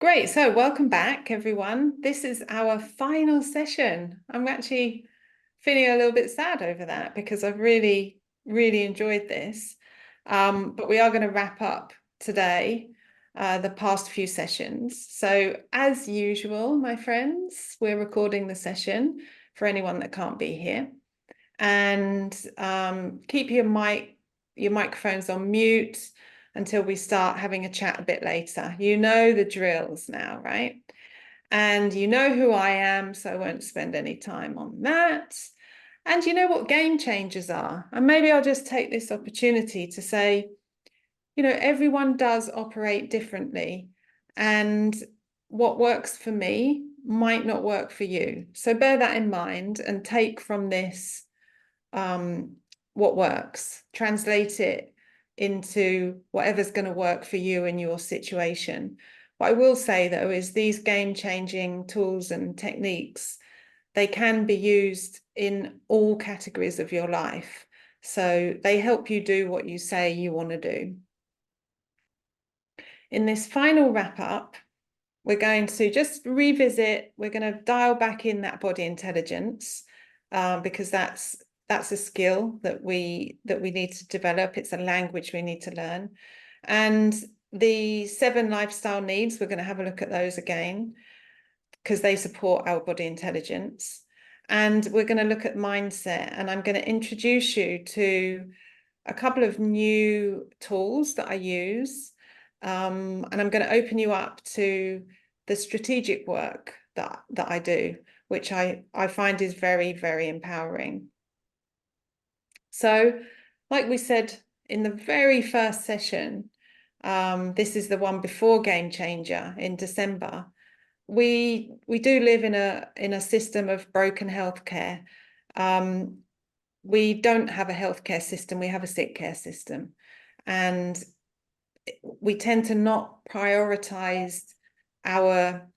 Great. So welcome back, everyone. This is our final session. I'm actually feeling a little bit sad over that because I've really, really enjoyed this. But we are going to wrap up today, the past few sessions. So as usual, my friends, we're recording the session for anyone that can't be here. And keep your microphones on mute until we start having a chat a bit later. You know the drills now, right? And you know who I am, so I won't spend any time on that. And you know what game changers are. And maybe I'll just take this opportunity to say, everyone does operate differently. And what works for me might not work for you. So bear that in mind and take from this what works, translate it into whatever's going to work for you in your situation. What I will say, though, is these game-changing tools and techniques, they can be used in all categories of your life. So they help you do what you say you want to do. In this final wrap-up, we're going to just revisit, we're going to dial back in that body intelligence, because that's a skill that we need to develop. It's a language we need to learn. And the 7 lifestyle needs, we're going to have a look at those again because they support our body intelligence. And we're going to look at mindset, and I'm going to introduce you to a couple of new tools that I use. And I'm going to open you up to the strategic work that I do, which I find is very, very empowering. So, like we said in the very first session, this is the one before Game Changer in December. We do live in a system of broken healthcare. We don't have a healthcare system, we have a sick care system. And we tend to not prioritize our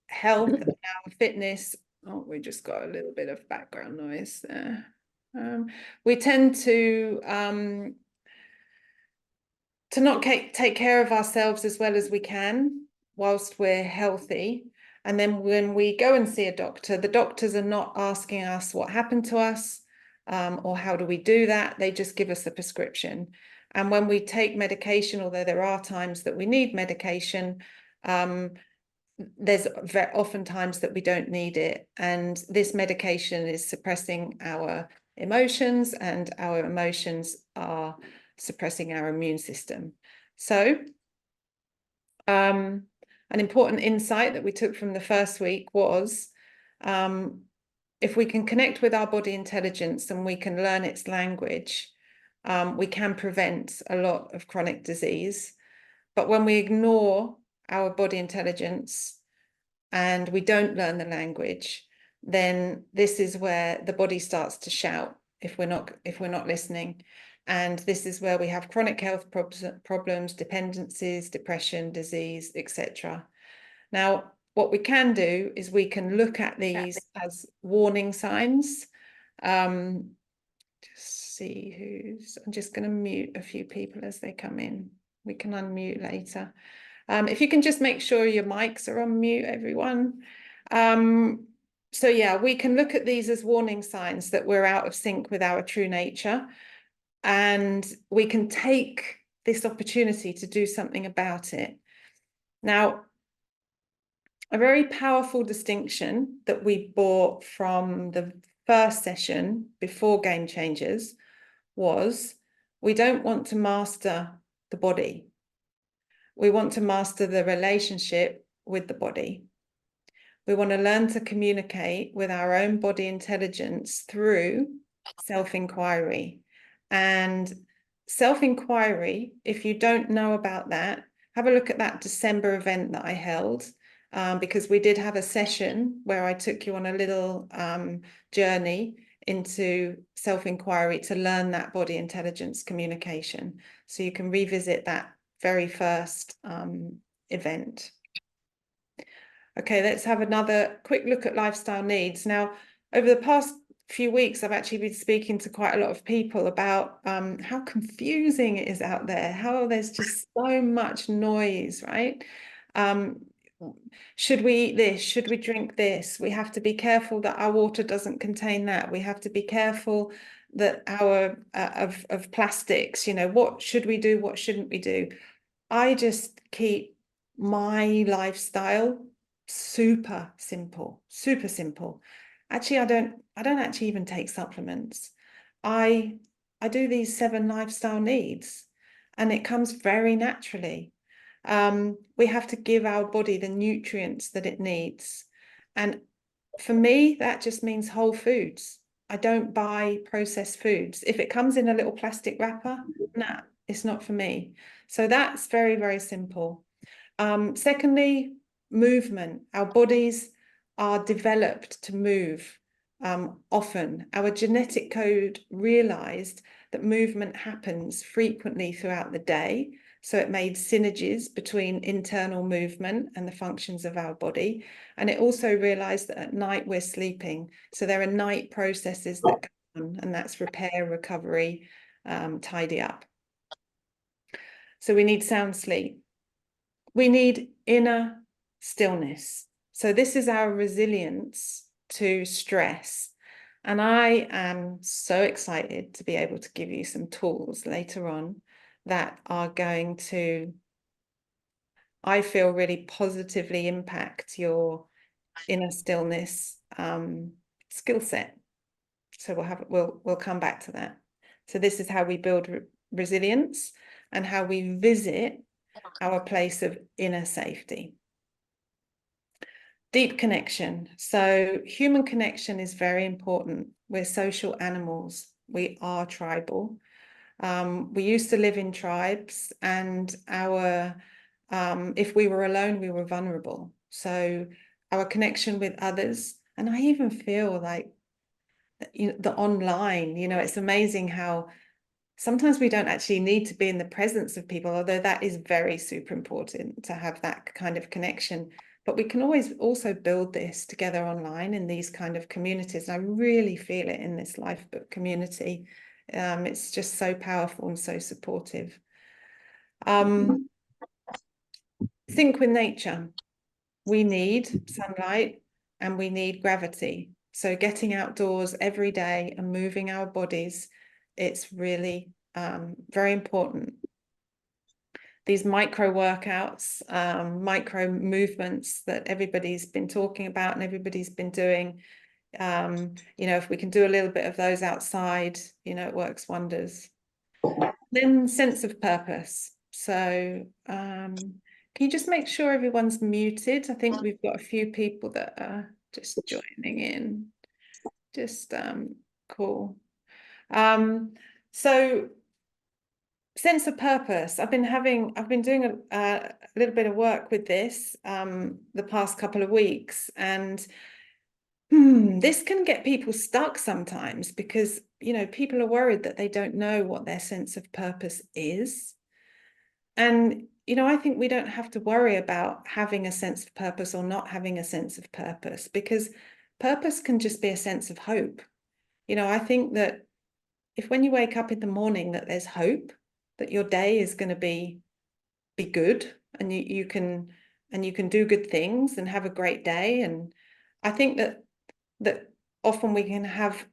health and our fitness. Oh, we just got a little bit of background noise there. We tend to not take care of ourselves as well as we can whilst we're healthy. And then when we go and see a doctor, the doctors are not asking us what happened to us, or how do we do that. They just give us a prescription. And when we take medication, although there are times that we need medication, there's very often times that we don't need it. And this medication is suppressing our emotions, and our emotions are suppressing our immune system. So an important insight that we took from the first week was, if we can connect with our body intelligence and we can learn its language, we can prevent a lot of chronic disease. But when we ignore our body intelligence and we don't learn the language, then this is where the body starts to shout if we're not listening. And this is where we have chronic health problems, dependencies, depression, disease, etc. Now, what we can do is we can look at these as warning signs. Just see who's, I'm just going to mute a few people as they come in. We can unmute later. If you can just make sure your mics are on mute, everyone. So yeah, we can look at these as warning signs that we're out of sync with our true nature. And we can take this opportunity to do something about it. Now, a very powerful distinction that we brought from the first session before Game Changers was, we don't want to master the body. We want to master the relationship with the body. We want to learn to communicate with our own body intelligence through self-inquiry. And self-inquiry, if you don't know about that, have a look at that December event that I held, because we did have a session where I took you on a little journey into self-inquiry to learn that body intelligence communication. So you can revisit that very first event. Okay, let's have another quick look at lifestyle needs. Now, over the past few weeks, I've actually been speaking to quite a lot of people about how confusing it is out there, how there's just so much noise, right? should we eat this? Should we drink this? We have to be careful that our water doesn't contain that. We have to be careful that our of plastics, you know, what should we do? What shouldn't we do? I just keep my lifestyle super simple, super simple. Actually, I don't actually even take supplements. I do these 7 lifestyle needs, and it comes very naturally. We have to give our body the nutrients that it needs. And for me, that just means whole foods. I don't buy processed foods. If it comes in a little plastic wrapper, nah, it's not for me. So that's very, very simple. Secondly, movement. Our bodies are developed to move often. Our genetic code realized that movement happens frequently throughout the day. So it made synergies between internal movement and the functions of our body. And it also realized that at night we're sleeping. So there are night processes that go on, and that's repair, recovery, tidy up. So we need sound sleep. We need inner stillness. So this is our resilience to stress. And I am so excited to be able to give you some tools later on that are going to, I feel, really positively impact your inner stillness skill set. So we'll come back to that. So this is how we build resilience and how we visit our place of inner safety. Deep connection. So human connection is very important. We're social animals. We are tribal. We used to live in tribes, and if we were alone, we were vulnerable. So our connection with others, and I even feel like, you know, the online, you know, it's amazing how sometimes we don't actually need to be in the presence of people, although that is very super important to have that kind of connection. But we can always also build this together online in these kind of communities. I really feel it in this Lifebook community. It's just so powerful and so supportive. Think with nature. We need sunlight and we need gravity. So getting outdoors every day and moving our bodies, it's really very important. These micro workouts, micro movements that everybody's been talking about and everybody's been doing, you know, if we can do a little bit of those outside, you know, it works wonders. Then sense of purpose. So can you just make sure everyone's muted? I think we've got a few people that are just joining in. Just cool. So sense of purpose. I've been doing a little bit of work with this the past couple of weeks, and this can get people stuck sometimes because, you know, people are worried that they don't know what their sense of purpose is. And, you know, I think we don't have to worry about having a sense of purpose or not having a sense of purpose, because purpose can just be a sense of hope. You know, I think that if when you wake up in the morning that there's hope, that your day is going to be good, and you can do good things and have a great day. And I think that often we can have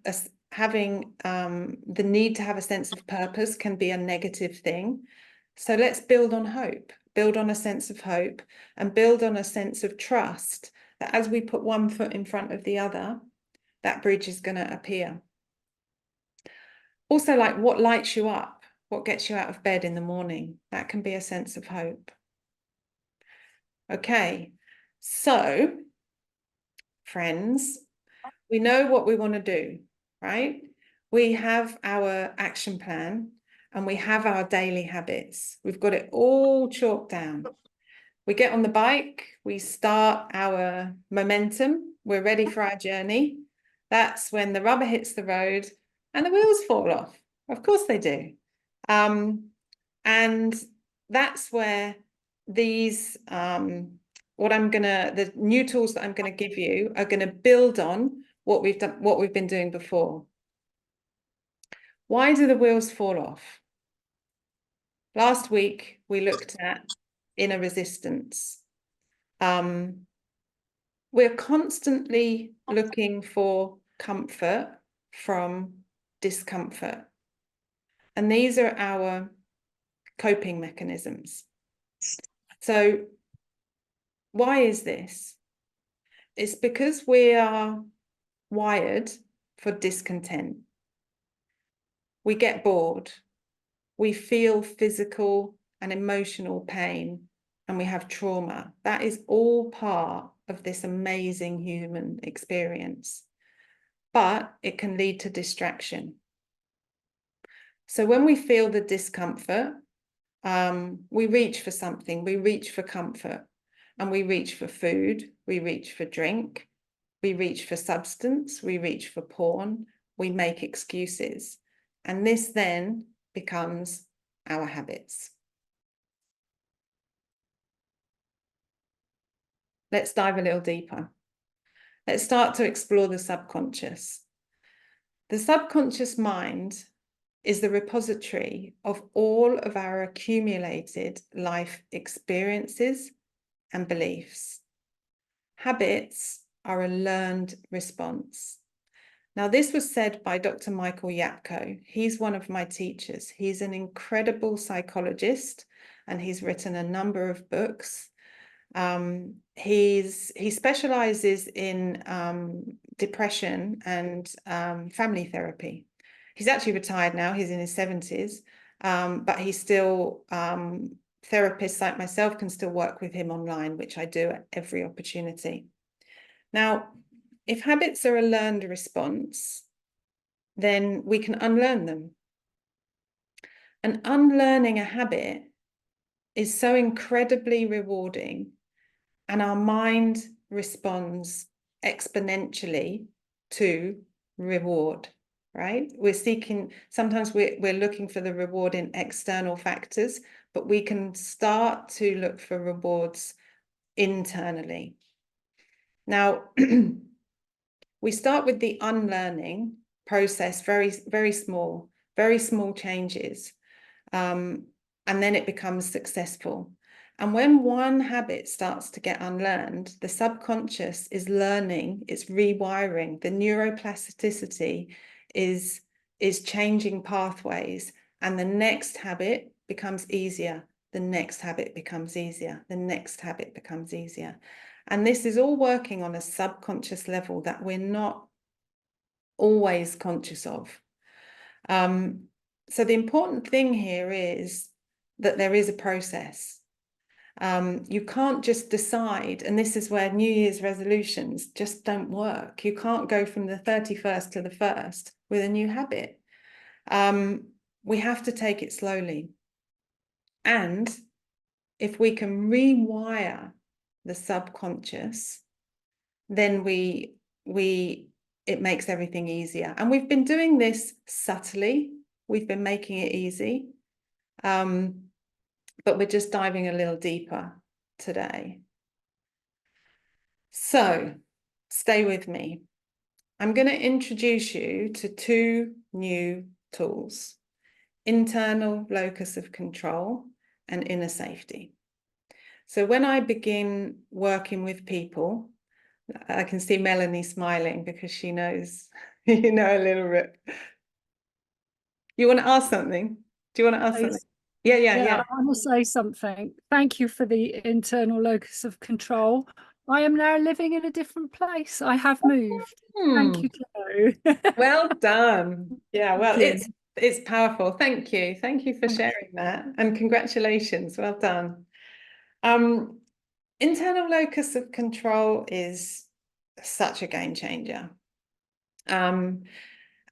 having the need to have a sense of purpose can be a negative thing. So let's build on hope, build on a sense of hope, and build on a sense of trust that as we put one foot in front of the other, that bridge is going to appear. Also, like, what lights you up, what gets you out of bed in the morning, that can be a sense of hope. Okay, so friends, we know what we want to do, right? We have our action plan and we have our daily habits. We've got it all chalked down. We get on the bike, we start our momentum, we're ready for our journey. That's when the rubber hits the road and the wheels fall off. Of course they do. And that's where these, the new tools that I'm going to give you are going to build on what we've been doing before. Why do the wheels fall off? Last week, we looked at inner resistance. We're constantly looking for comfort from discomfort. And these are our coping mechanisms. So why is this? It's because we are wired for discontent. We get bored. We feel physical and emotional pain, and we have trauma. That is all part of this amazing human experience, but it can lead to distraction. So when we feel the discomfort, we reach for something, we reach for comfort, and we reach for food, we reach for drink, we reach for substance, we reach for porn, we make excuses. And this then becomes our habits. Let's dive a little deeper. Let's start to explore the subconscious. The subconscious mind is the repository of all of our accumulated life experiences and beliefs. Habits are a learned response. Now, this was said by Dr. Michael Yapko. He's one of my teachers. He's an incredible psychologist, and he's written a number of books. He specializes in depression and family therapy. He's actually retired now. He's in his 70s, but he's still, therapists like myself can still work with him online, which I do at every opportunity. Now, if habits are a learned response, then we can unlearn them. And unlearning a habit is so incredibly rewarding, and our mind responds exponentially to reward, right? Sometimes we're looking for the reward in external factors, but we can start to look for rewards internally. Now, we start with the unlearning process, very small changes, and then it becomes successful. And when one habit starts to get unlearned, the subconscious is learning, it's rewiring, the neuroplasticity is changing pathways, and the next habit becomes easier, the next habit becomes easier, the next habit becomes easier. And this is all working on a subconscious level that we're not always conscious of. So the important thing here is that there is a process. You can't just decide, and this is where New Year's resolutions just don't work. You can't go from the 31st to the 1st with a new habit. We have to take it slowly. And if we can rewire the subconscious, then it makes everything easier. And we've been doing this subtly. We've been making it easy. But we're just diving a little deeper today. So stay with me. I'm going to introduce you to two new tools: internal locus of control and inner safety. So when I begin working with people, I can see Melanie smiling because she knows, you know, a little bit. You want to ask something? Do you want to ask something? Yeah. I want to say something. Thank you for the internal locus of control. I am now living in a different place. I have moved. Thank you, Joe. Well done. Yeah, well, it's powerful. Thank you. Thank you for sharing that. And congratulations. Well done. Internal locus of control is such a game changer.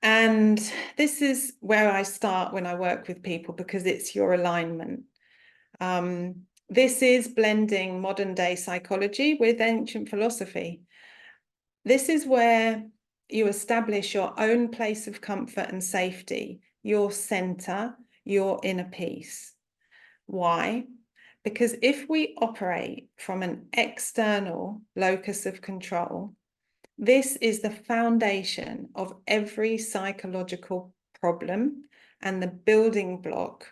And this is where I start when I work with people, because it's your alignment. This is blending modern day psychology with ancient philosophy. This is where you establish your own place of comfort and safety, your center, your inner peace. Why? Because if we operate from an external locus of control, this is the foundation of every psychological problem and the building block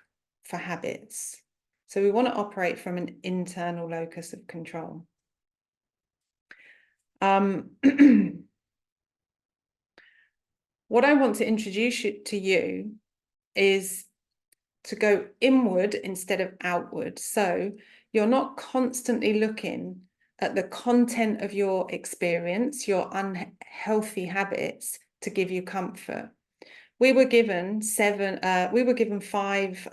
for habits. So we want to operate from an internal locus of control. What I want to introduce to you is to go inward instead of outward. So you're not constantly looking at the content of your experience, your unhealthy habits to give you comfort. We were given five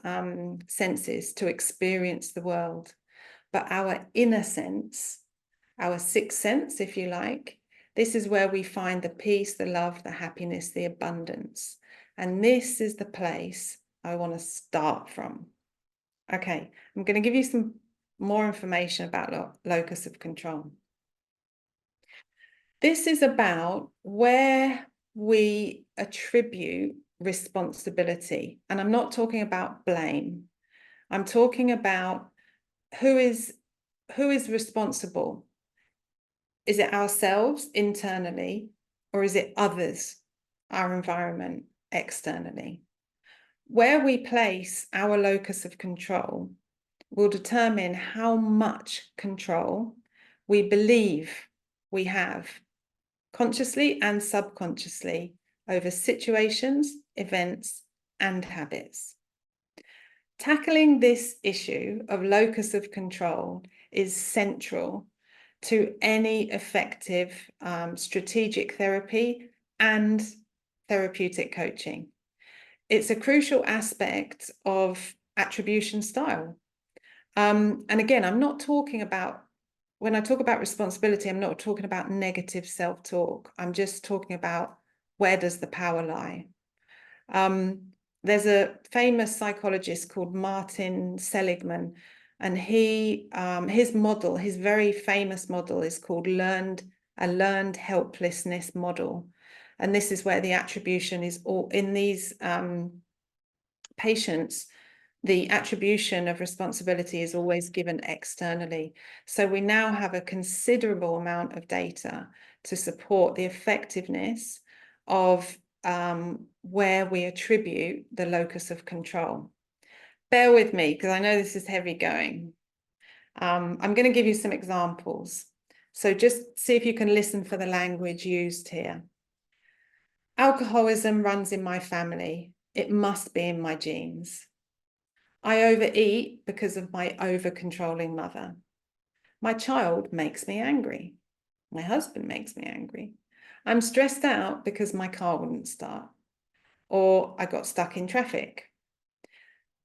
senses to experience the world, but our inner sense, our sixth sense, if you like, this is where we find the peace, the love, the happiness, the abundance. And this is the place I want to start from. Okay, I'm going to give you some more information about locus of control. This is about where we attribute responsibility. And I'm not talking about blame. I'm talking about who is responsible. Is it ourselves internally, or is it others, our environment externally? Where we place our locus of control will determine how much control we believe we have, consciously and subconsciously, over situations, events, and habits. Tackling this issue of locus of control is central to any effective strategic therapy and therapeutic coaching. It's a crucial aspect of attribution style. And again, I'm not talking about, when I talk about responsibility, I'm not talking about negative self-talk. I'm just talking about, where does the power lie? There's a famous psychologist called Martin Seligman, and his model, his very famous model, is called a learned helplessness model. And this is where the attribution is all in these patients. The attribution of responsibility is always given externally. So we now have a considerable amount of data to support the effectiveness of where we attribute the locus of control. Bear with me, because I know this is heavy going. I'm going to give you some examples. So just see if you can listen for the language used here. Alcoholism runs in my family. It must be in my genes. I overeat because of my over-controlling mother. My child makes me angry. My husband makes me angry. I'm stressed out because my car wouldn't start, or I got stuck in traffic.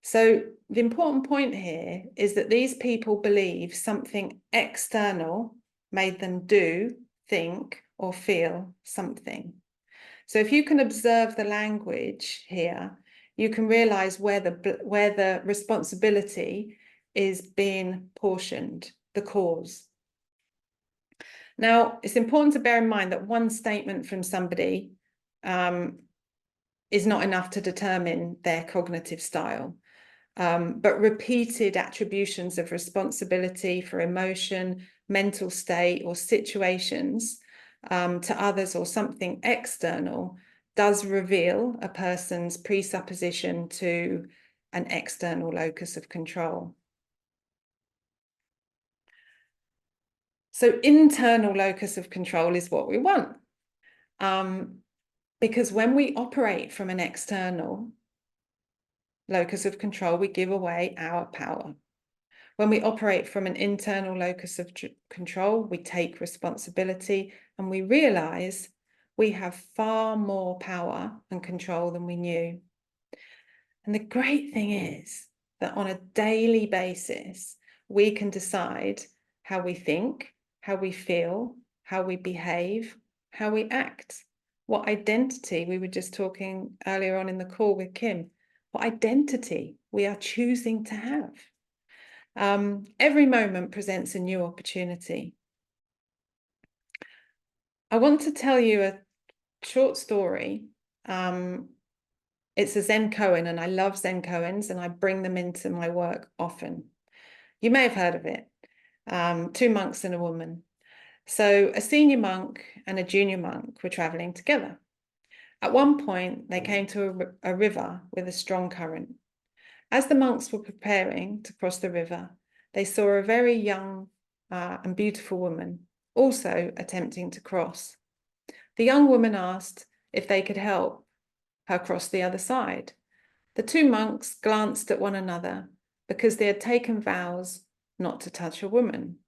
So the important point here is that these people believe something external made them do, think, or feel something. So if you can observe the language here, you can realize where the responsibility is being portioned, the cause. Now, it's important to bear in mind that one statement from somebody is not enough to determine their cognitive style, but repeated attributions of responsibility for emotion, mental state, or situations to others or something external does reveal a person's presupposition to an external locus of control. So internal locus of control is what we want. Because when we operate from an external locus of control, we give away our power. When we operate from an internal locus of control, we take responsibility and we realize we have far more power and control than we knew. And the great thing is that on a daily basis, we can decide how we think, how we feel, how we behave, how we act, what identity. We were just talking earlier on in the call with Kim, what identity we are choosing to have. Every moment presents a new opportunity. I want to tell you a short story. It's a Zen koan, and I love Zen koans, and I bring them into my work often. You may have heard of it. Two monks and a woman. So a senior monk and a junior monk were traveling together. At one point, they came to a river with a strong current. As the monks were preparing to cross the river, they saw a very young and beautiful woman also attempting to cross. The young woman asked if they could help her cross the other side. The two monks glanced at one another because they had taken vows not to touch a woman.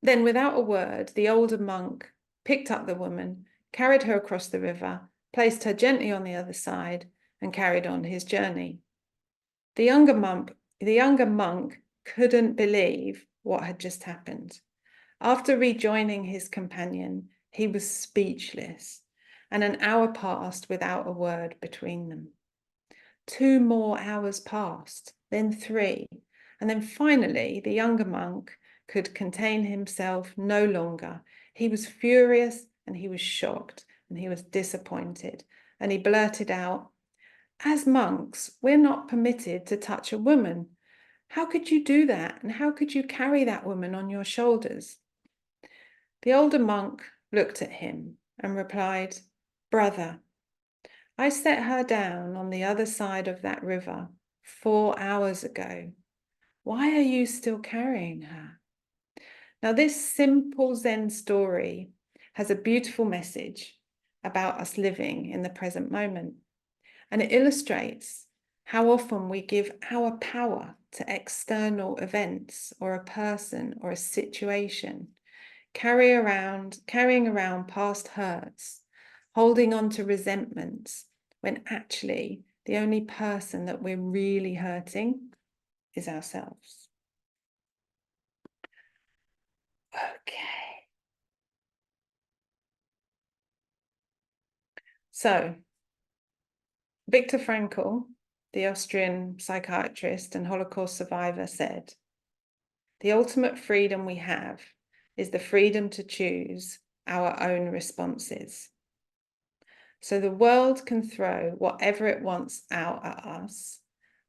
Then, without a word, the older monk picked up the woman, carried her across the river, placed her gently on the other side, and carried on his journey. The younger monk couldn't believe what had just happened. After rejoining his companion, he was speechless, and an hour passed without a word between them. 2 more hours passed, then 3, and then finally the younger monk could contain himself no longer. He was furious, and he was shocked, and he was disappointed, and he blurted out, "As monks, we're not permitted to touch a woman. How could you do that? And how could you carry that woman on your shoulders?" The older monk looked at him and replied, "Brother, I set her down on the other side of that river 4 hours ago. Why are you still carrying her?" Now, this simple Zen story has a beautiful message about us living in the present moment. And it illustrates how often we give our power to external events or a person or a situation, carrying around past hurts, holding on to resentments, when actually the only person that we're really hurting is ourselves. Okay. So, Viktor Frankl, the Austrian psychiatrist and Holocaust survivor, said, "The ultimate freedom we have is the freedom to choose our own responses. So the world can throw whatever it wants out at us,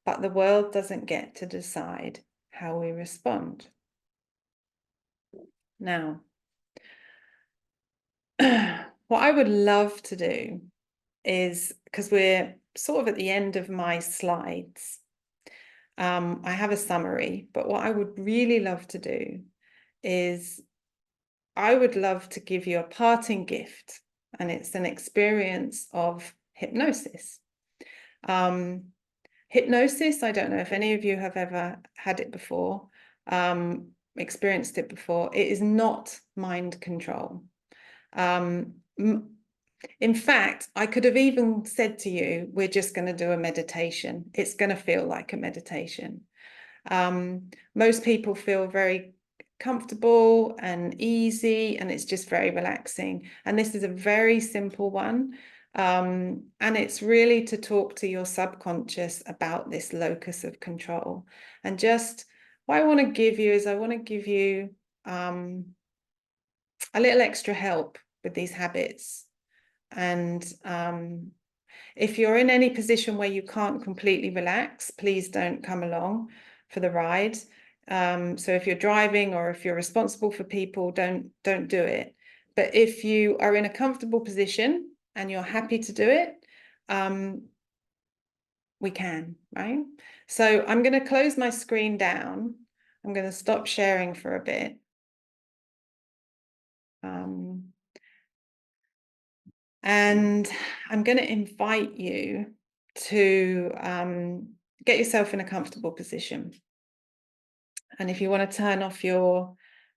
but the world doesn't get to decide how we respond." Now, what I would love to do is, because we're sort of at the end of my slides, I have a summary, but what I would really love to do is I would love to give you a parting gift, and it's an experience of hypnosis. Hypnosis, I don't know if any of you have ever had it before, experienced it before. It is not mind control. In fact, I could have even said to you, we're just going to do a meditation. It's going to feel like a meditation. Most people feel very comfortable and easy, and it's just very relaxing. And this is a very simple one. And it's really to talk to your subconscious about this locus of control. And just what I want to give you is I want to give you a little extra help with these habits. And if you're in any position where you can't completely relax, please don't come along for the ride. So if you're driving or if you're responsible for people, don't do it. But if you are in a comfortable position and you're happy to do it, we can, right? So I'm going to close my screen down. I'm going to stop sharing for a bit. And I'm going to invite you to get yourself in a comfortable position. And if you want to turn off your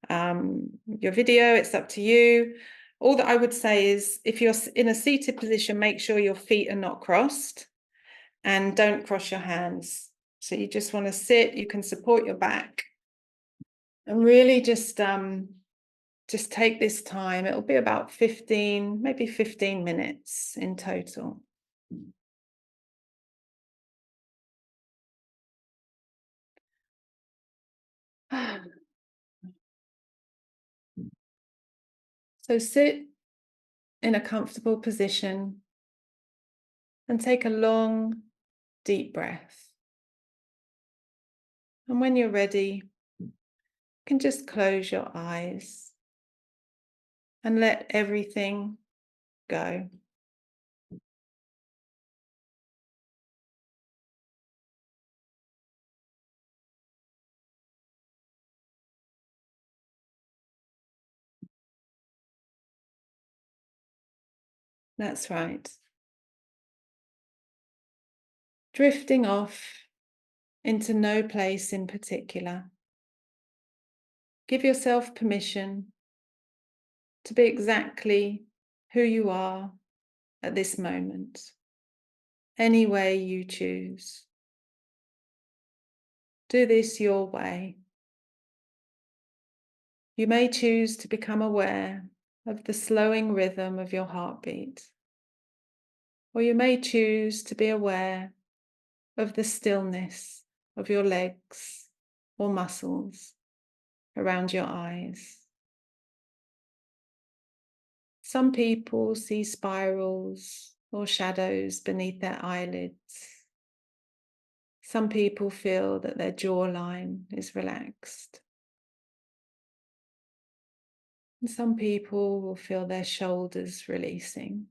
video, it's up to you. All that I would say is, if you're in a seated position, make sure your feet are not crossed and don't cross your hands. So you just want to sit, you can support your back and really just take this time. It'll be about 15, maybe 15 minutes in total. So sit in a comfortable position and take a long, deep breath. And when you're ready, you can just close your eyes and let everything go. That's right. Drifting off into no place in particular. Give yourself permission to be exactly who you are at this moment, any way you choose. Do this your way. You may choose to become aware of the slowing rhythm of your heartbeat, or you may choose to be aware of the stillness of your legs or muscles around your eyes. Some people see spirals or shadows beneath their eyelids. Some people feel that their jawline is relaxed. And some people will feel their shoulders releasing.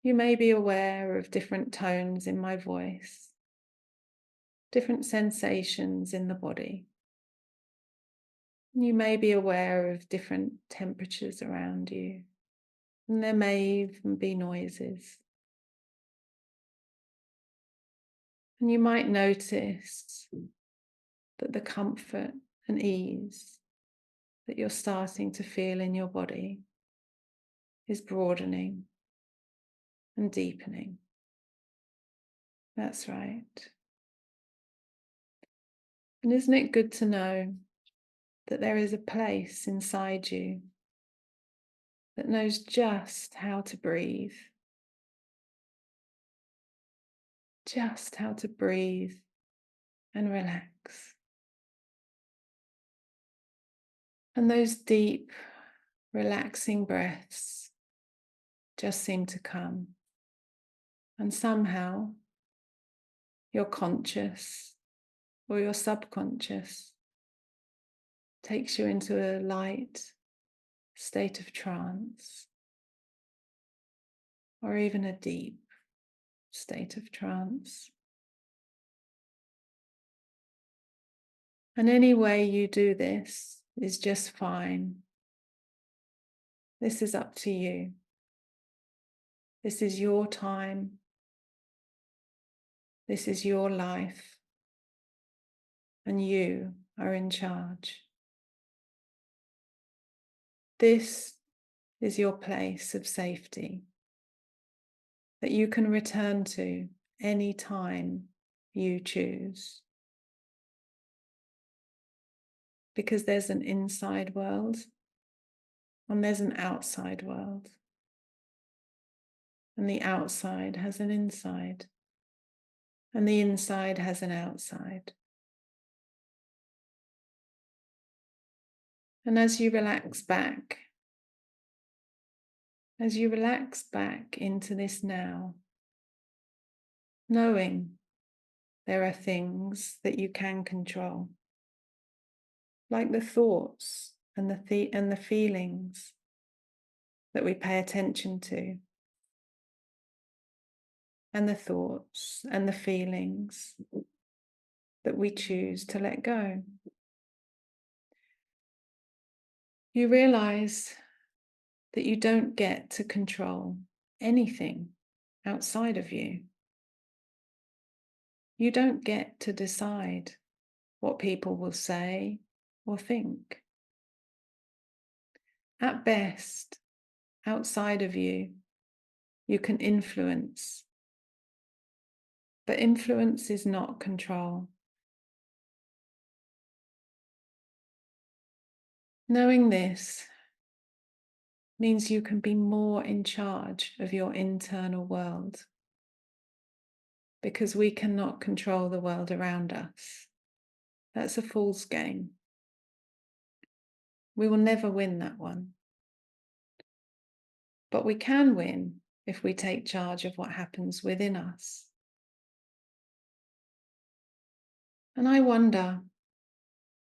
You may be aware of different tones in my voice, different sensations in the body. You may be aware of different temperatures around you, and there may even be noises. And you might notice that the comfort and ease that you're starting to feel in your body is broadening and deepening. That's right. And isn't it good to know that there is a place inside you that knows just how to breathe, just how to breathe and relax. And those deep, relaxing breaths just seem to come. And somehow your conscious or your subconscious takes you into a light state of trance, or even a deep state of trance. And any way you do this is just fine. This is up to you. This is your time. This is your life. And you are in charge. This is your place of safety that you can return to any time you choose. Because there's an inside world and there's an outside world. And the outside has an inside. And the inside has an outside. And as you relax back into this now, knowing there are things that you can control, like the thoughts and the feelings that we pay attention to, and the thoughts and the feelings that we choose to let go. You realize that you don't get to control anything outside of you. You don't get to decide what people will say or think. At best, outside of you, you can influence. But influence is not control. Knowing this means you can be more in charge of your internal world, because we cannot control the world around us. That's a fool's game. We will never win that one. But we can win if we take charge of what happens within us. And I wonder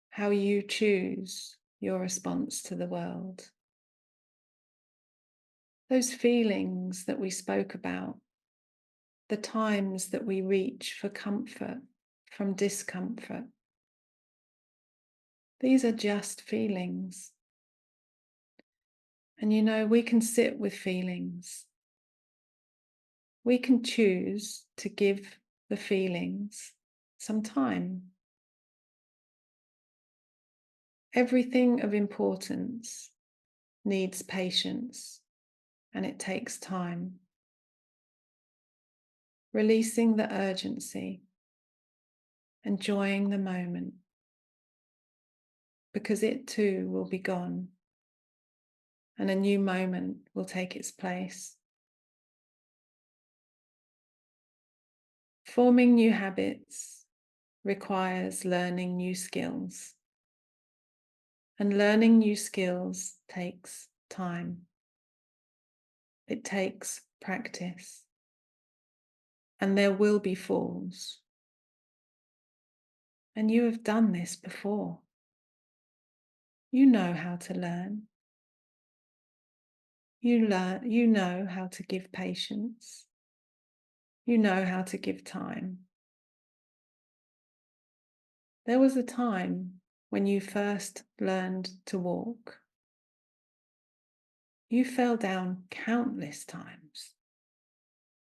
how you choose your response to the world. Those feelings that we spoke about, the times that we reach for comfort from discomfort, these are just feelings. And you know, we can sit with feelings. We can choose to give the feelings some time. Everything of importance needs patience, and it takes time. Releasing the urgency, enjoying the moment, because it too will be gone, and a new moment will take its place. Forming new habits requires learning new skills, and learning new skills takes time. It takes practice, and there will be falls. And you have done this before. You know how to learn. You know how to give patience. You know how to give time. There was a time when you first learned to walk. You fell down countless times,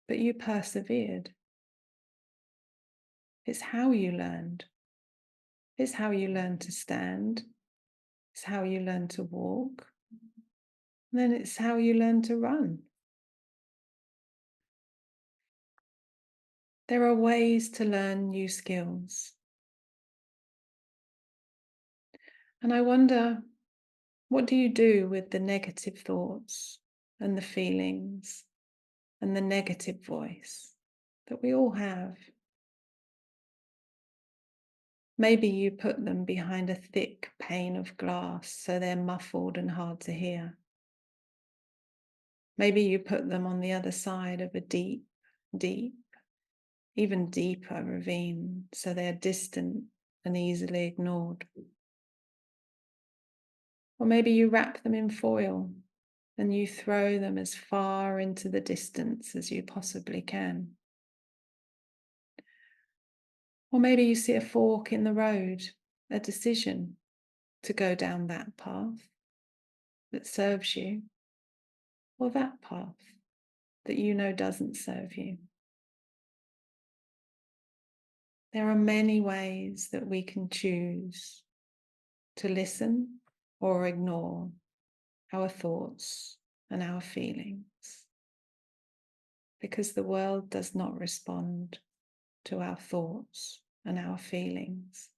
but you persevered. It's how you learned. It's how you learned to stand. It's how you learned to walk. And then it's how you learn to run. There are ways to learn new skills. And I wonder, what do you do with the negative thoughts and the feelings and the negative voice that we all have? Maybe you put them behind a thick pane of glass so they're muffled and hard to hear. Maybe you put them on the other side of a deep, even deeper ravine so they're distant and easily ignored. Or maybe you wrap them in foil and you throw them as far into the distance as you possibly can. Or maybe you see a fork in the road, a decision to go down that path that serves you, or that path that you know doesn't serve you. There are many ways that we can choose to listen or ignore our thoughts and our feelings, because the world does not respond to our thoughts and our feelings,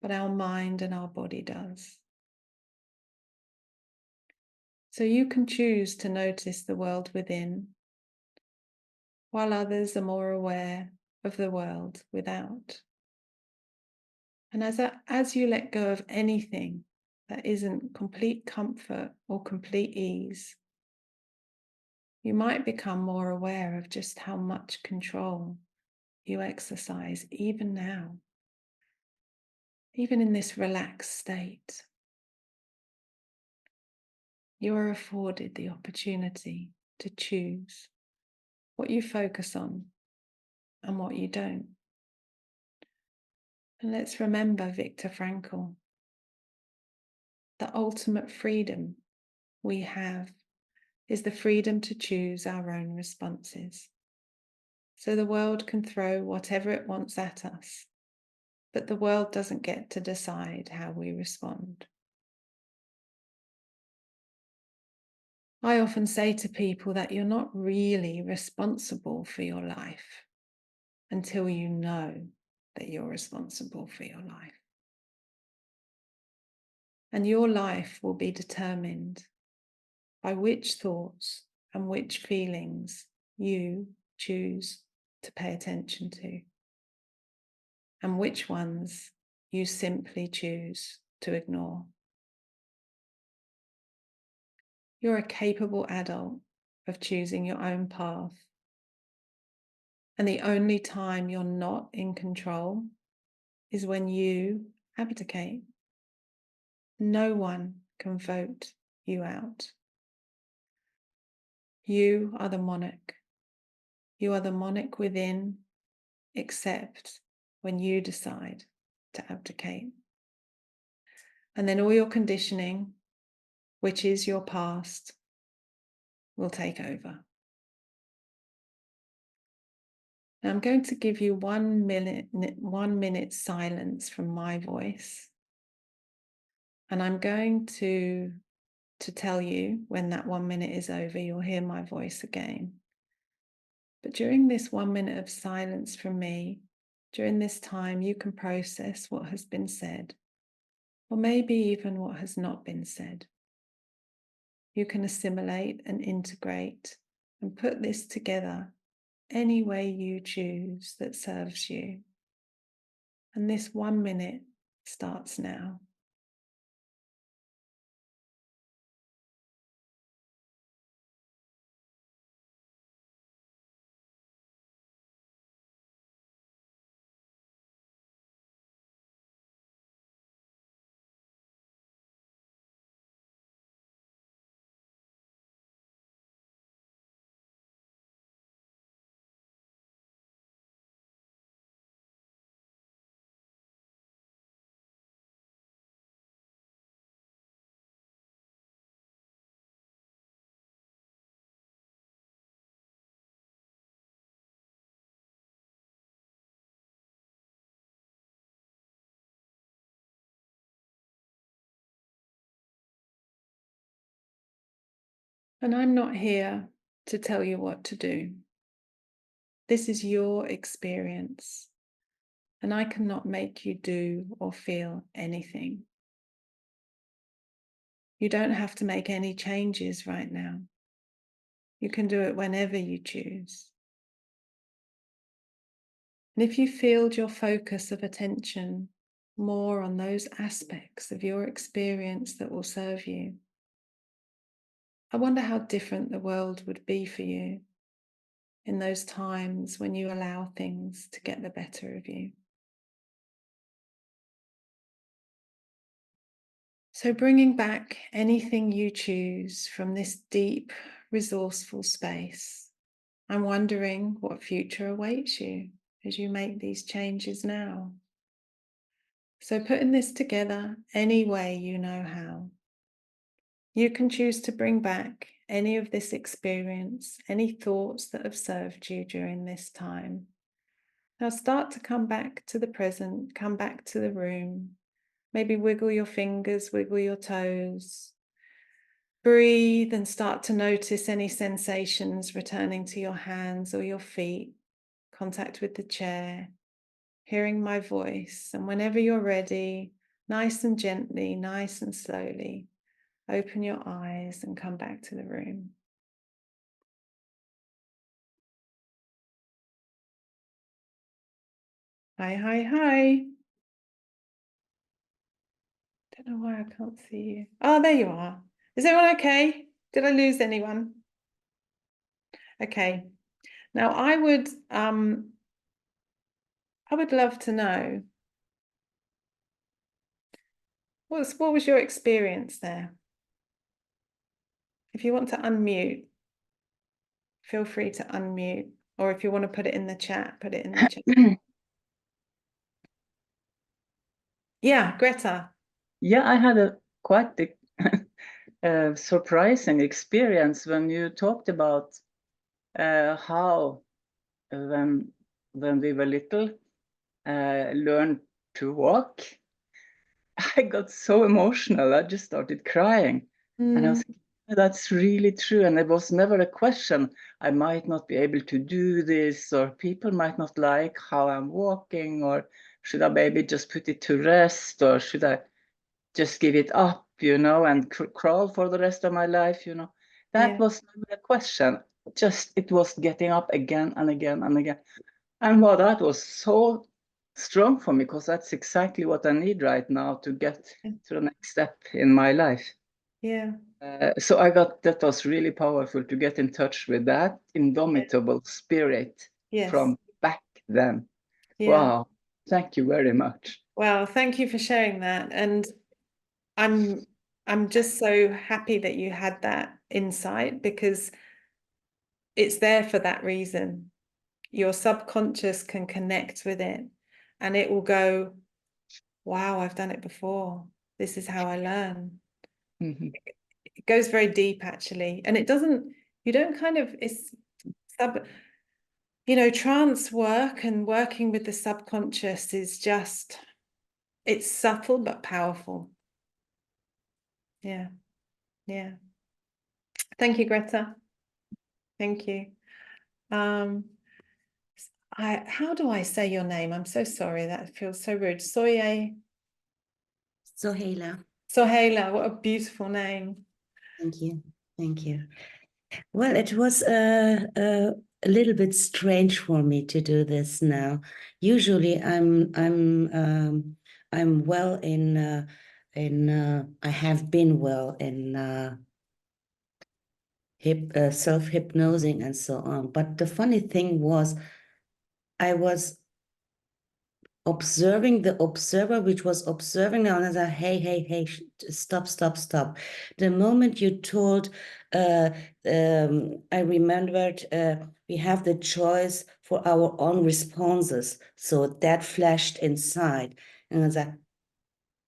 but our mind and our body does. So you can choose to notice the world within, while others are more aware of the world without. And as you let go of anything that isn't complete comfort or complete ease, you might become more aware of just how much control you exercise even now, even in this relaxed state. You are afforded the opportunity to choose what you focus on and what you don't. And let's remember Viktor Frankl. The ultimate freedom we have is the freedom to choose our own responses. So the world can throw whatever it wants at us, but the world doesn't get to decide how we respond. I often say to people that you're not really responsible for your life until you know that you're responsible for your life. And your life will be determined by which thoughts and which feelings you choose to pay attention to, and which ones you simply choose to ignore. You're a capable adult of choosing your own path. And the only time you're not in control is when you abdicate. No one can vote you out. You are the monarch. You are the monarch within, except when you decide to abdicate. And then all your conditioning, which is your past, will take over. Now I'm going to give you 1 minute silence from my voice. And I'm going to tell you when that 1 minute is over, you'll hear my voice again. But during this 1 minute of silence from me, during this time, you can process what has been said, or maybe even what has not been said. You can assimilate and integrate and put this together any way you choose that serves you. And this 1 minute starts now. And I'm not here to tell you what to do. This is your experience, and I cannot make you do or feel anything. You don't have to make any changes right now. You can do it whenever you choose. And if you field your focus of attention more on those aspects of your experience that will serve you, I wonder how different the world would be for you in those times when you allow things to get the better of you. So bringing back anything you choose from this deep, resourceful space, I'm wondering what future awaits you as you make these changes now. So putting this together any way you know how. You can choose to bring back any of this experience, any thoughts that have served you during this time. Now start to come back to the present, come back to the room. Maybe wiggle your fingers, wiggle your toes. Breathe and start to notice any sensations returning to your hands or your feet, contact with the chair, hearing my voice. And whenever you're ready, nice and gently, nice and slowly, open your eyes and come back to the room. Hi, hi, hi. Don't know why I can't see you. Oh, there you are. Is everyone okay? Did I lose anyone? Okay. Now I would love to know what was your experience there? If you want to unmute, feel free to unmute, or if you want to put it in the chat, put it in the chat. Yeah, Greta. Yeah, I had a quite surprising experience when you talked about how when we were little learned to walk. I got so emotional. I just started crying, and I was thinking, that's really true. And it was never a question. I might not be able to do this, or people might not like how I'm walking, or should I maybe just put it to rest, or should I just give it up, and crawl for the rest of my life, That was never a question. Just it was getting up again and again and again. And well, that was so strong for me, because that's exactly what I need right now to get to the next step in my life. Yeah. So that was really powerful to get in touch with that indomitable spirit from back then. Yeah. Wow. Thank you very much. Well, thank you for sharing that. And I'm just so happy that you had that insight, because it's there for that reason. Your subconscious can connect with it, and it will go, wow, I've done it before. This is how I learn. it goes very deep actually, and it doesn't, you don't kind of, it's sub, you know, trance work and working with the subconscious is just, it's subtle but powerful. Yeah. Yeah. Thank you, Greta. Thank you. How do I say your name? I'm so sorry. That feels so rude. Sohela. Sohela, what a beautiful name. Thank you. Thank you. Well, it was a little bit strange for me to do this now. Usually, I'm well in I have been well in self-hypnosing and so on. But the funny thing was, I was observing the observer, which was observing now, and I said, hey, stop. The moment you told, I remembered we have the choice for our own responses. So that flashed inside. And I said,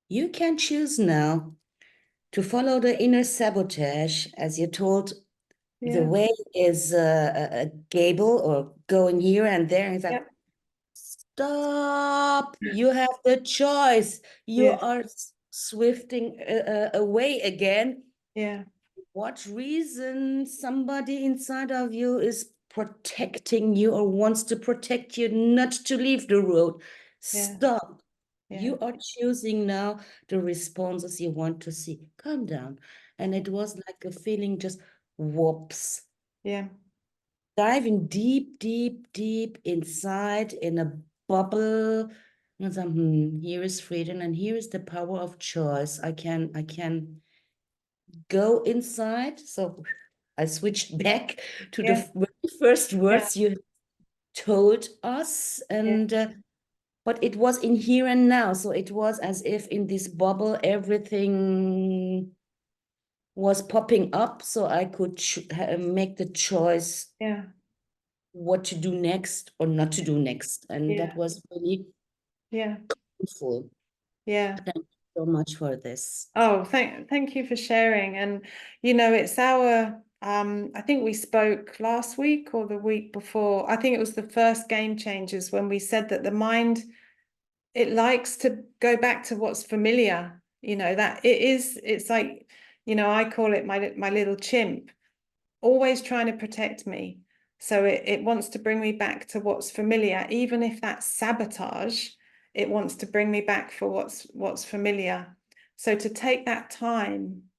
you can choose now to follow the inner sabotage, as you told. Yeah. The way is a gable or going here and there. And it's like, Yep. stop, you have the choice. You Yeah. are swifting away again. Yeah. What reason somebody inside of you is protecting you or wants to protect you not to leave the road? Yeah. Stop. Yeah. You are choosing now the responses you want to see. Calm down. And it was like a feeling just whoops. Yeah. Diving deep inside in a bubble. And so, here is freedom and here is the power of choice. I can go inside. So I switched back to Yeah. the first words you told us, and but it was in here and now. So it was as if in this bubble everything was popping up, so I could make the choice Yeah. what to do next or not to do next. And Yeah. that was really Yeah. helpful. Yeah. Thank you so much for this. Oh, thank you for sharing. And you know, it's our I think we spoke last week or the week before. I think it was the first Game Changers when we said that the mind, it likes to go back to what's familiar, you know, that it's like, you know, I call it my little chimp, always trying to protect me. So it wants to bring me back to what's familiar, even if that's sabotage, it wants to bring me back for what's familiar. So to take that time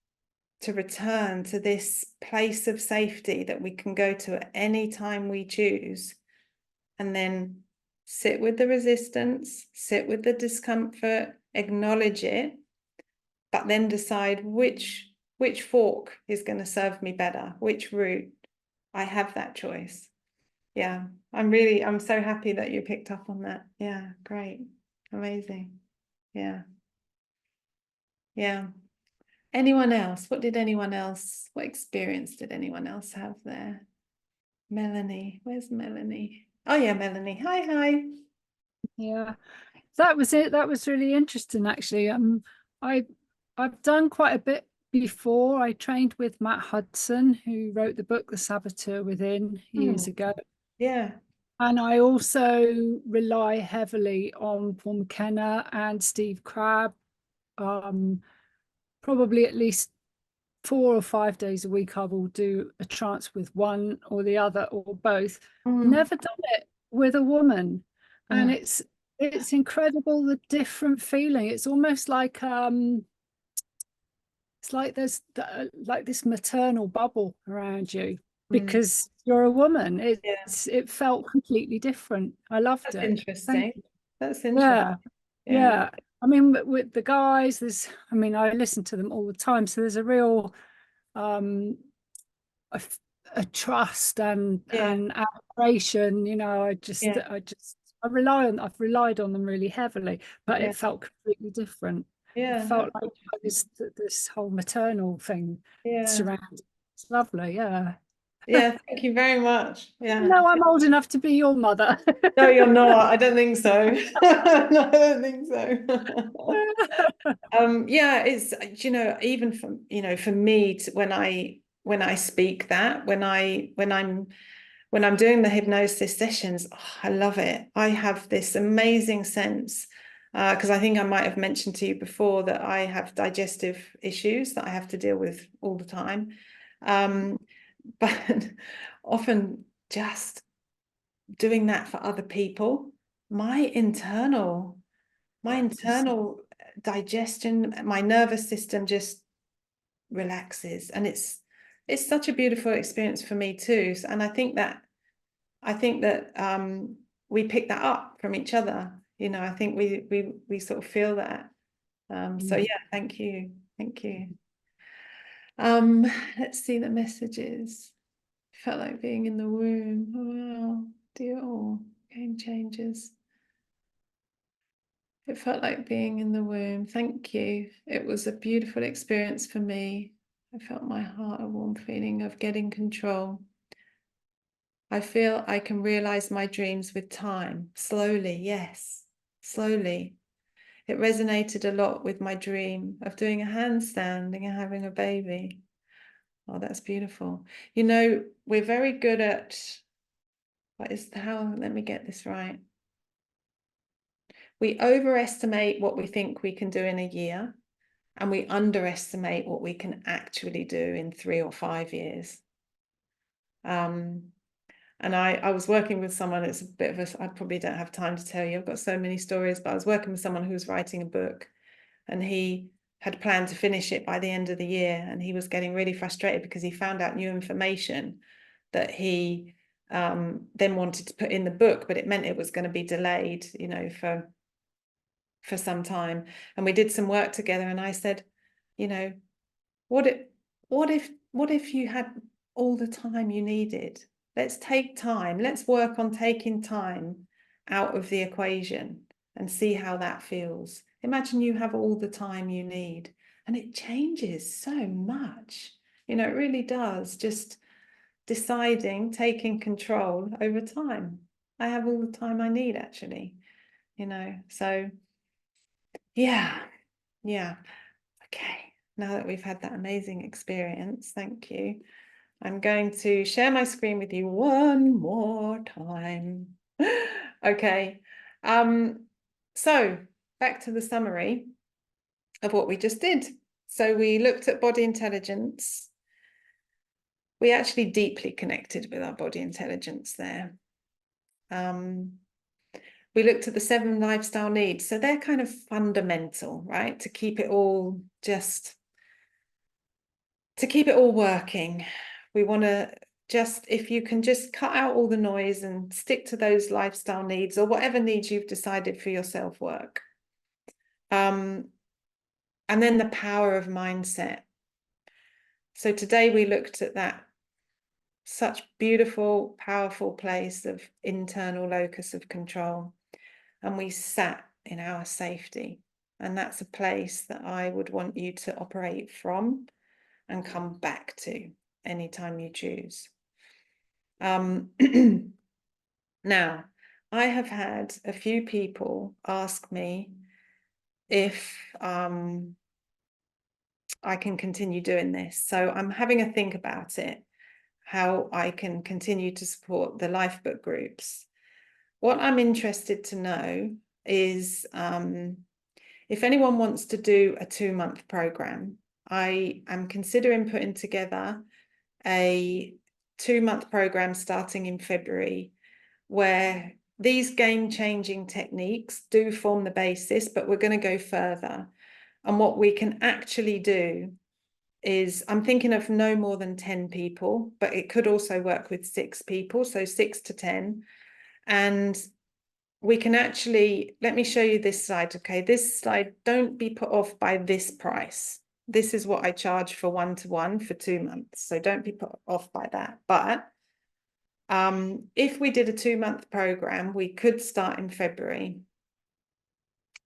to return to this place of safety that we can go to at any time we choose, and then sit with the resistance, sit with the discomfort, acknowledge it, but then decide which fork is going to serve me better, which route. I have that choice. Yeah, I'm so happy that you picked up on that. Yeah, great. Amazing. Yeah. Yeah. Anyone else? What experience did anyone else have there? Melanie, where's Melanie? Oh yeah, Melanie. Hi. Yeah, that was it. That was really interesting, actually. I've done quite a bit before. I trained with Matt Hudson, who wrote the book The Saboteur Within years ago. Yeah. And I also rely heavily on Paul McKenna and Steve Crabb. Probably at least 4 or 5 days a week, I will do a trance with one or the other or both. Never done it with a woman, and it's incredible, the different feeling. It's almost like it's like there's like this maternal bubble around you because you're a woman. It felt completely different. I loved That's it. interesting. That's interesting. Yeah. I mean, with the guys, I listen to them all the time. So there's a real a trust and admiration, you know. I've relied on them really heavily, but it felt completely different. It felt like this whole maternal thing surrounded. It's lovely. Yeah, thank you very much. Yeah. No, I'm old enough to be your mother. No, you're not. I don't think so. No, I don't think so. Yeah, it's, you know, even for, you know, for me to, when I speak that, when I'm doing the hypnosis sessions, oh, I love it. I have this amazing sense, because I think I might have mentioned to you before that I have digestive issues that I have to deal with all the time. But often just doing that for other people, my internal digestion, my nervous system just relaxes, and it's such a beautiful experience for me too. And I think that we pick that up from each other. You know, I think we sort of feel that. So yeah, thank you. Let's see the messages. Felt like being in the womb. Oh, wow, dear, oh, game changers. It felt like being in the womb. Thank you. It was a beautiful experience for me. I felt my heart, a warm feeling of getting control. I feel I can realize my dreams with time. Slowly, yes, slowly. It resonated a lot with my dream of doing a handstand and having a baby. Oh, that's beautiful. You know, we're very good at, let me get this right. We overestimate what we think we can do in a year, and we underestimate what we can actually do in 3 or 5 years. And I was working with someone, it's a bit of I probably don't have time to tell you, I've got so many stories, but I was working with someone who was writing a book, and he had planned to finish it by the end of the year, and he was getting really frustrated because he found out new information that he then wanted to put in the book, but it meant it was going to be delayed, you know, for some time. And we did some work together, and I said, you know, what if you had all the time you needed? Let's take time. Let's work on taking time out of the equation and see how that feels. Imagine you have all the time you need, and it changes so much. You know, it really does. Just deciding, taking control over time. I have all the time I need, actually, you know. So yeah. Okay, now that we've had that amazing experience, thank you. I'm going to share my screen with you one more time. Okay, so back to the summary of what we just did. So we looked at body intelligence. We actually deeply connected with our body intelligence there. We looked at the 7 lifestyle needs. So they're kind of fundamental, right? To keep it all working. We want to if you can just cut out all the noise and stick to those lifestyle needs, or whatever needs you've decided for yourself, work. And then the power of mindset. So today we looked at that such beautiful, powerful place of internal locus of control. And we sat in our safety. And that's a place that I would want you to operate from and come back to anytime you choose. Now, I have had a few people ask me if I can continue doing this. So I'm having a think about it, how I can continue to support the Lifebook groups. What I'm interested to know is if anyone wants to do a 2-month program. I am considering putting together a 2-month program starting in February, where these game-changing techniques do form the basis, but we're going to go further. And what we can actually do is, I'm thinking of no more than 10 people, but it could also work with 6 people, so 6 to 10. And we can actually, let me show you this slide. Okay, this slide, don't be put off by this price. This is what I charge for 1-to-1 for 2 months. So don't be put off by that. But if we did a 2-month program, we could start in February.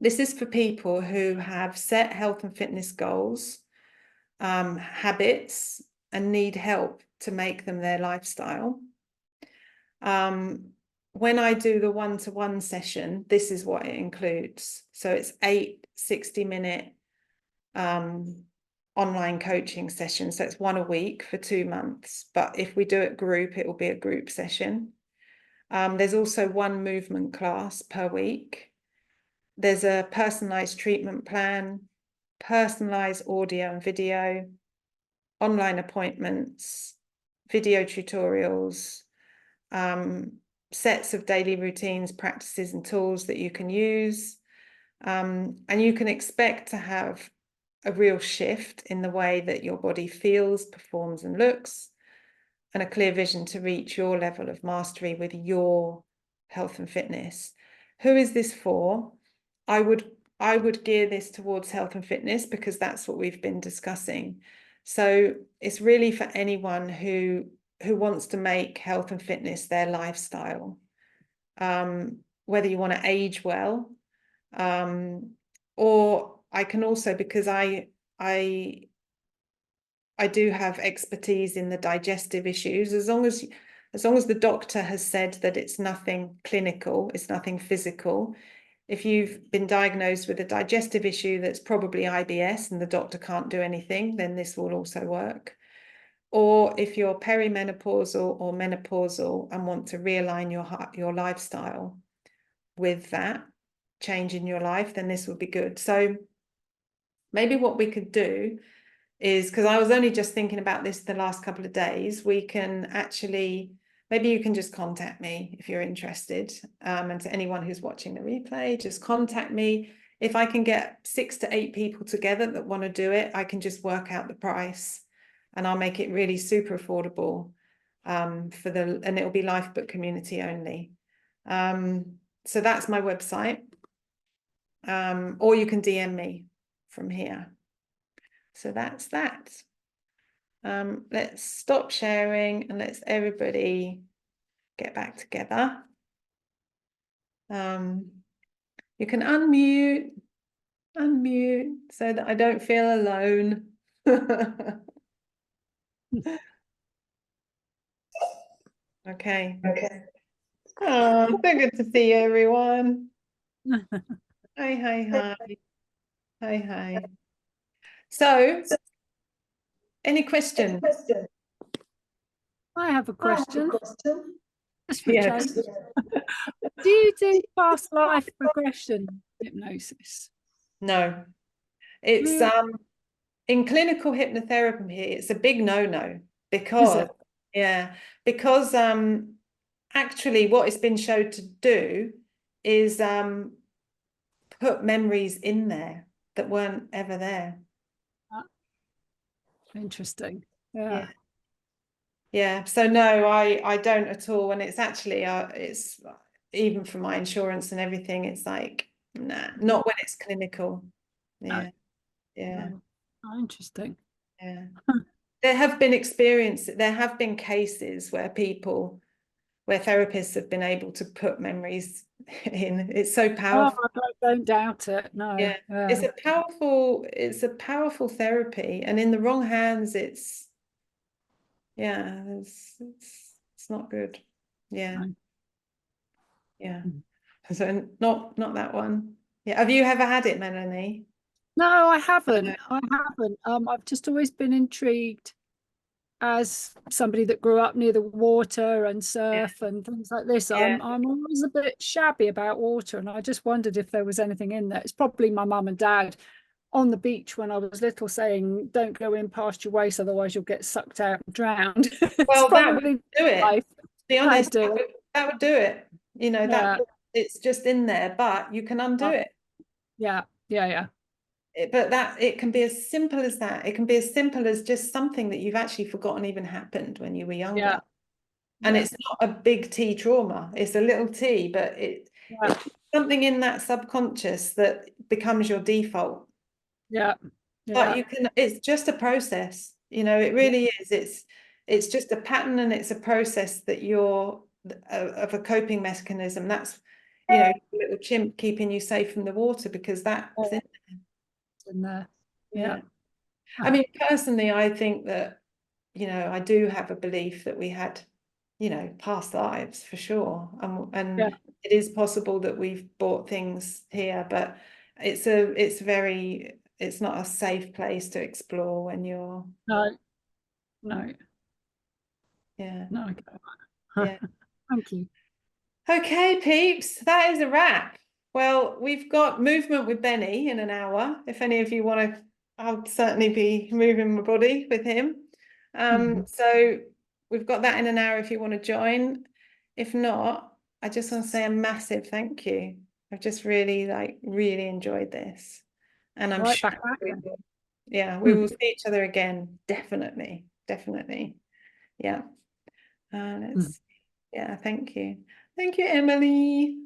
This is for people who have set health and fitness goals, habits, and need help to make them their lifestyle. When I do the one-to-one session, this is what it includes. So it's 8 60-minute online coaching sessions. So it's 1 a week for 2 months. But if we do it group, it will be a group session. There's also 1 movement class per week. There's a personalized treatment plan, personalized audio and video, online appointments, video tutorials, sets of daily routines, practices and tools that you can use. And you can expect to have a real shift in the way that your body feels, performs and looks, and a clear vision to reach your level of mastery with your health and fitness. Who is this for? I would gear this towards health and fitness because that's what we've been discussing. So it's really for anyone who wants to make health and fitness their lifestyle, whether you want to age well, or I can also, because I do have expertise in the digestive issues, as long as the doctor has said that it's nothing clinical, it's nothing physical. If you've been diagnosed with a digestive issue that's probably IBS and the doctor can't do anything, then this will also work. Or if you're perimenopausal or menopausal and want to realign your lifestyle with that change in your life, then this would be good. So maybe what we could do is, because I was only just thinking about this the last couple of days, we can actually, maybe you can just contact me if you're interested. And to anyone who's watching the replay, just contact me. If I can get 6 to 8 people together that want to do it, I can just work out the price and I'll make it really super affordable and it'll be Lifebook community only. So that's my website. Or you can DM me from here. So that's that. Let's stop sharing and let's everybody get back together. You can unmute so that I don't feel alone. Okay. Oh, so good to see you, everyone. Hi. So, any questions? I have a question. Just for Yes. change. Do you do past life regression hypnosis? No, it's Really? in clinical hypnotherapy, it's a big no-no because because actually what it's been shown to do is put memories in there that weren't ever there. Interesting. Yeah. So no, I don't at all. And it's actually it's even for my insurance and everything, it's like, nah, not when it's clinical. Yeah. Oh, interesting. Yeah. There have been cases where therapists have been able to put memories in. It's so powerful. Oh, I don't doubt it. No. Yeah. It's a powerful therapy, and in the wrong hands, it's not good. Yeah. No. Yeah. So not that one. Yeah. Have you ever had it, Melanie? No, I haven't. I've just always been intrigued as somebody that grew up near the water and surf and things like this. I'm always a bit shabby about water, and I just wondered if there was anything in there. It's probably my mum and dad on the beach when I was little saying, "Don't go in past your waist, otherwise you'll get sucked out and drowned." Well, that would do it. Life. To be honest, that would do it. You know, that it's just in there, but you can undo it. Yeah. But it can be as simple as that. It can be as simple as just something that you've actually forgotten even happened when you were younger. And it's not a big T trauma. It's a little T, but it's something in that subconscious that becomes your default. But it's just a process. You know, it really is. It's just a pattern, and it's a process that you're of a coping mechanism. That's, you know, a little chimp keeping you safe from the water, because that's in there. I mean, personally, I think that you know, I do have a belief that we had, you know, past lives for sure. And Yeah. it is possible that we've bought things here, but it's not a safe place to explore when you're, No, yeah. no. Yeah. Thank you. Okay, peeps, that is a wrap. Well, we've got movement with Benny in an hour. If any of you want to, I'll certainly be moving my body with him. So we've got that in an hour if you want to join. If not, I just want to say a massive thank you. I've just really enjoyed this. And I'm Right sure back at you. we will see each other again. Definitely. Yeah. Yeah, thank you. Thank you, Emily.